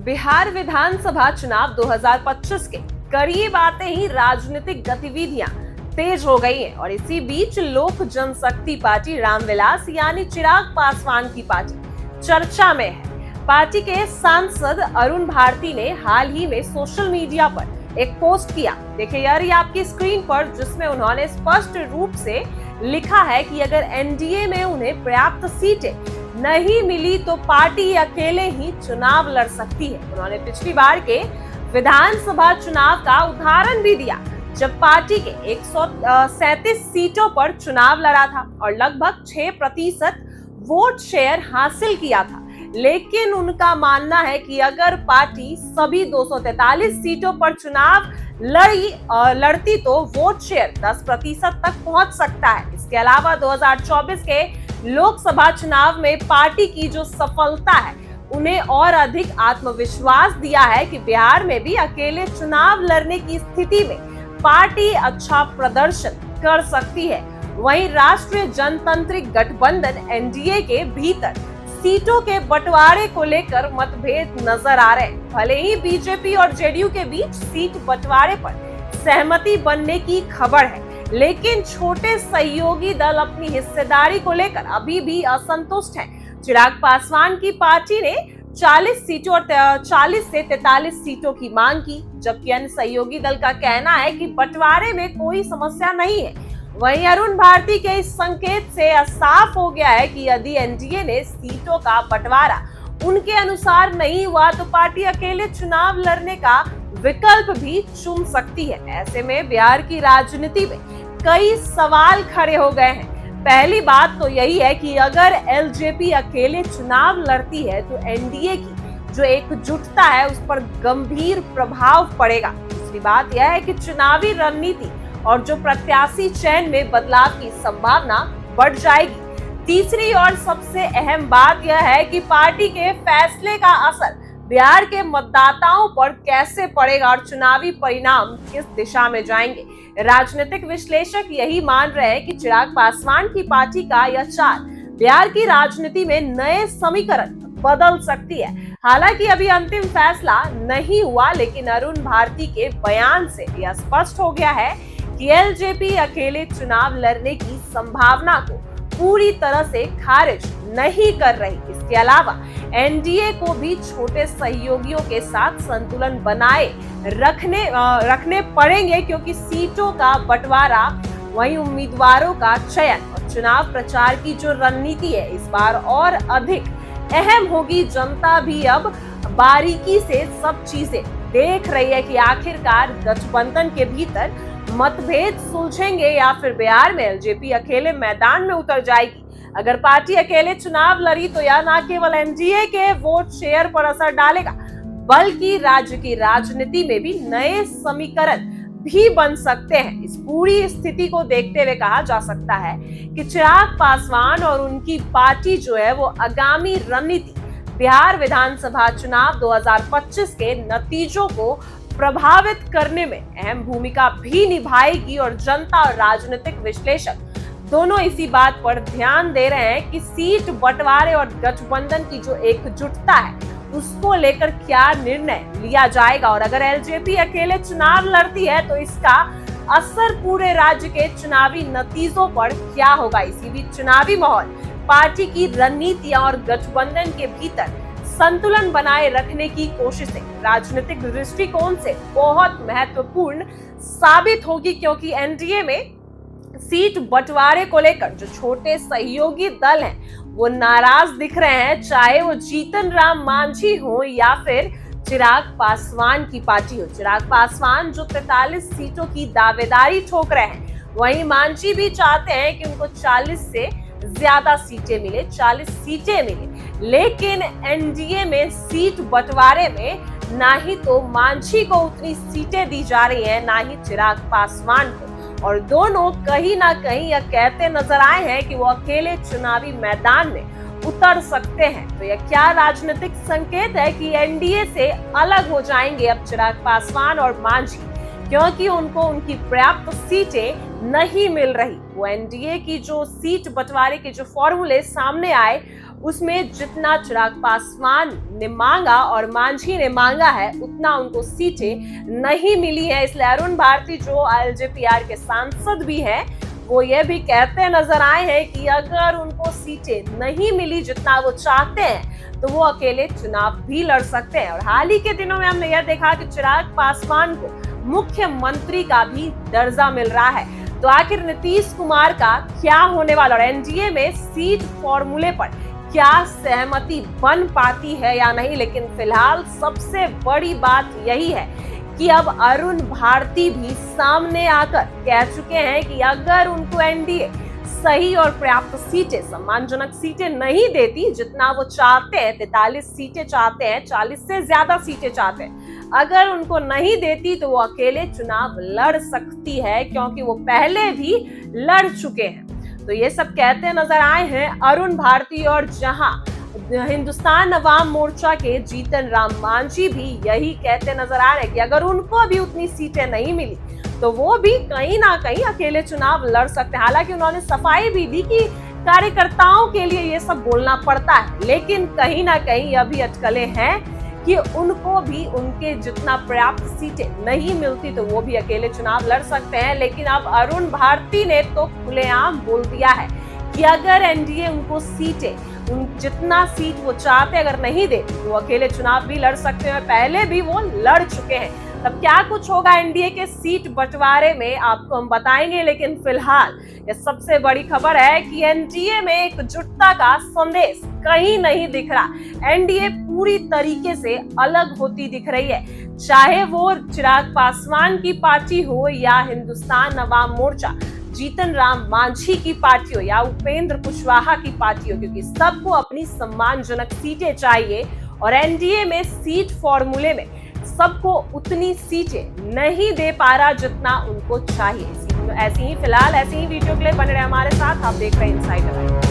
बिहार विधानसभा चुनाव 2025 के करीब आते ही राजनीतिक गतिविधियां तेज हो गई हैं और इसी बीच लोक जनशक्ति पार्टी रामविलास यानी चिराग पासवान की पार्टी चर्चा में है। पार्टी के सांसद अरुण भारती ने हाल ही में सोशल मीडिया पर एक पोस्ट किया, देखिए यार ये आपकी स्क्रीन पर, जिसमें उन्होंने स्पष्ट रूप से लिखा है कि अगर एनडीए में उन्हें पर्याप्त सीटें नहीं मिली तो पार्टी अकेले ही चुनाव लड़ सकती है। उन्होंने पिछली बार के विधानसभा चुनाव का उदाहरण भी दिया, जब पार्टी के 137 सीटों पर चुनाव लड़ा था और लगभग 6% वोट शेयर हासिल किया था। लेकिन उनका मानना है कि अगर पार्टी सभी 243 सीटों पर चुनाव लड़ती तो वोट शेयर 10% तक पहुंच सकता है। इसके अलावा 2024 के लोकसभा चुनाव में पार्टी की जो सफलता है उन्हें और अधिक आत्मविश्वास दिया है कि बिहार में भी अकेले चुनाव लड़ने की स्थिति में पार्टी अच्छा प्रदर्शन कर सकती है। वहीं राष्ट्रीय जनतांत्रिक गठबंधन एनडीए के भीतर सीटों के बंटवारे को लेकर मतभेद नजर आ रहे हैं। भले ही बीजेपी और जेडीयू के बीच सीट बंटवारे पर सहमति बनने की खबर है, लेकिन छोटे सहयोगी दल अपनी हिस्सेदारी को लेकर अभी भी असंतुष्ट हैं। चिराग पासवान की पार्टी ने 40 सीटों और 40 से 43 सीटों की मांग की, जबकि अन्य सहयोगी दल का कहना है कि बंटवारे में कोई समस्या नहीं है। वहीं अरुण भारती के इस संकेत से साफ हो गया है कि यदि एनडीए ने सीटों का बंटवारा उनके अनुसार नहीं हुआ तो पार्टी अकेले चुनाव लड़ने का विकल्प भी चुन सकती है। ऐसे में बिहार की राजनीति में कई सवाल खड़े हो गए हैं। पहली बात तो यही है कि अगर एलजेपी अकेले चुनाव लड़ती है तो एनडीए की जो एकजुटता है उस पर गंभीर प्रभाव पड़ेगा। दूसरी बात यह है कि चुनावी रणनीति और जो प्रत्याशी चयन में बदलाव की संभावना बढ़ जाएगी। तीसरी और सबसे अहम बात यह है कि पार्टी के फैसले का असर बिहार के मतदाताओं पर कैसे पड़ेगा और चुनावी परिणाम किस दिशा में जाएंगे। राजनीतिक विश्लेषक यही मान रहे हैं कि चिराग पासवान की पार्टी का यह चाल बिहार की राजनीति में नए समीकरण बदल सकती है। हालांकि अभी अंतिम फैसला नहीं हुआ, लेकिन अरुण भारती के बयान से यह स्पष्ट हो गया है कि एलजेपी अकेले चुनाव लड़ने की संभावना को पूरी तरह से खारिज नहीं कर रही। इसके अलावा एनडीए को भी छोटे सहयोगियों के साथ संतुलन बनाए रखने पड़ेंगे, क्योंकि सीटों का बंटवारा, वहीं उम्मीदवारों का चयन और चुनाव प्रचार की जो रणनीति है इस बार और अधिक अहम होगी। जनता भी अब बारीकी से सब चीजें देख रही है कि आखिरकार गठबंधन के भीतर मतभेद सुलझेंगे या फिर बिहार में एलजेपी अकेले मैदान में उतर जाएगी। अगर पार्टी अकेले चुनाव लड़ी तो यह न केवल एनडीए के वोट शेयर पर असर डालेगा, बल्कि राज्य की राजनीति में भी नए समीकरण भी बन सकते हैं। इस पूरी स्थिति को देखते हुए कहा जा सकता है कि चिराग पासवान और उनकी पार्टी जो है वो आगामी रणनीति बिहार विधानसभा चुनाव 2025 के नतीजों को प्रभावित करने में अहम भूमिका भी निभाएगी और जनता और राजनीतिक विश्लेषक दोनों इसी बात पर ध्यान दे रहे हैं कि सीट बंटवारे और गठबंधन की जो एकजुटता है उसको लेकर क्या निर्णय लिया जाएगा। और अगर एलजेपी अकेले चुनाव लड़ती है तो इसका असर पूरे राज्य के चुनावी नतीजों पर क्या होगा। इसी बीच चुनावी माहौल, पार्टी की रणनीतियां और गठबंधन के भीतर संतुलन बनाए रखने की कोशिशें राजनीतिक दृष्टिकोण से बहुत महत्वपूर्ण साबित होगी, क्योंकि एनडीए में सीट बंटवारे को लेकर जो छोटे सहयोगी दल हैं वो नाराज दिख रहे हैं, चाहे वो जीतन राम मांझी हो या फिर चिराग पासवान की पार्टी हो। चिराग पासवान जो 43 सीटों की दावेदारी ठोक रहे हैं, वहीं मांझी भी चाहते हैं कि उनको 40 से ज्यादा सीटें मिले, 40 सीटें मिले। लेकिन एनडीए में सीट बंटवारे में ना ही तो मांझी को उतनी सीटें दी जा रही हैं, ना ही चिराग पासवान को, और दोनों कहीं ना कहीं यह कहते नजर आए हैं कि वो अकेले चुनावी मैदान में उतर सकते हैं। तो यह क्या राजनीतिक संकेत है कि एनडीए से अलग हो जाएंगे अब चिराग पासवान और मांझी। क्योंकि उनको उनकी पर्याप्त सीटें नहीं मिल रही। वो एनडीए की जो सीट बंटवारे के जो फॉर्मूले सामने आए उसमें जितना चिराग पासवान ने मांगा और मांझी ने मांगा है उतना उनको सीटें नहीं मिली है। इसलिए अरुण भारती जो एलजेपीआर के सांसद भी हैं वो ये भी कहते नजर आए हैं कि अगर उनको सीटें नहीं मिली जितना वो चाहते हैं तो वो अकेले चुनाव भी लड़ सकते हैं। और हाल ही के दिनों में हमने यह देखा कि चिराग पासवान को मुख्यमंत्री का भी दर्जा मिल रहा है। तो आखिर नीतीश कुमार का क्या होने वाला और एनडीए में सीट फॉर्मूले पर क्या सहमति बन पाती है या नहीं। लेकिन फिलहाल सबसे बड़ी बात यही है कि अब अरुण भारती भी सामने आकर कह चुके हैं कि अगर उनको एनडीए सही और पर्याप्त सीटें, सम्मानजनक सीटें नहीं देती जितना वो चाहते हैं, 43 सीटें चाहते हैं, 40 से ज्यादा सीटें चाहते हैं, अगर उनको नहीं देती तो वो अकेले चुनाव लड़ सकती है क्योंकि वो पहले भी लड़ चुके हैं। तो ये सब कहते नजर आए हैं अरुण भारती। और जहां हिंदुस्तान अवाम मोर्चा के जीतन राम मांझी भी यही कहते नजर आ रहे हैं कि अगर उनको भी उतनी सीटें नहीं मिली तो वो भी कहीं ना कहीं अकेले चुनाव लड़ सकते हैं। हालांकि उन्होंने सफाई भी दी कि कार्यकर्ताओं के लिए ये सब बोलना पड़ता है, लेकिन कहीं ना कहीं अभी अटकलें हैं कि उनको भी उनके जितना पर्याप्त सीटें नहीं मिलती तो वो भी अकेले चुनाव लड़ सकते हैं। लेकिन अब अरुण भारती ने तो खुलेआम बोल दिया है कि अगर एनडीए उनको सीटें जितना सीट वो चाहते अगर नहीं दे तो अकेले चुनाव भी लड़ सकते हैं। पहले भी वो लड़ चुके हैं। तब क्या कुछ होगा एनडीए के सीट बंटवारे में आपको हम बताएंगे। लेकिन फिलहाल ये सबसे बड़ी खबर है कि एनडीए में एकजुटता का संदेश कहीं नहीं दिख रहा। एनडीए पूरी तरीके से अलग होती दिख रही है, चाहे वो चिराग पासवान की पार्टी हो या हिंदुस्तान अवाम मोर्चा जीतन राम मांझी की पार्टी हो या उपेंद्र कुशवाहा की पार्टी हो, क्योंकि सबको अपनी सम्मानजनक सीटें चाहिए और एनडीए में सीट फॉर्मूले में सबको उतनी सीटें नहीं दे पा रहा जितना उनको चाहिए। ऐसी ही फिलहाल ऐसी ही वीडियो के लिए बने रहे हमारे साथ। आप देख रहे हैं इनसाइडर लाइव।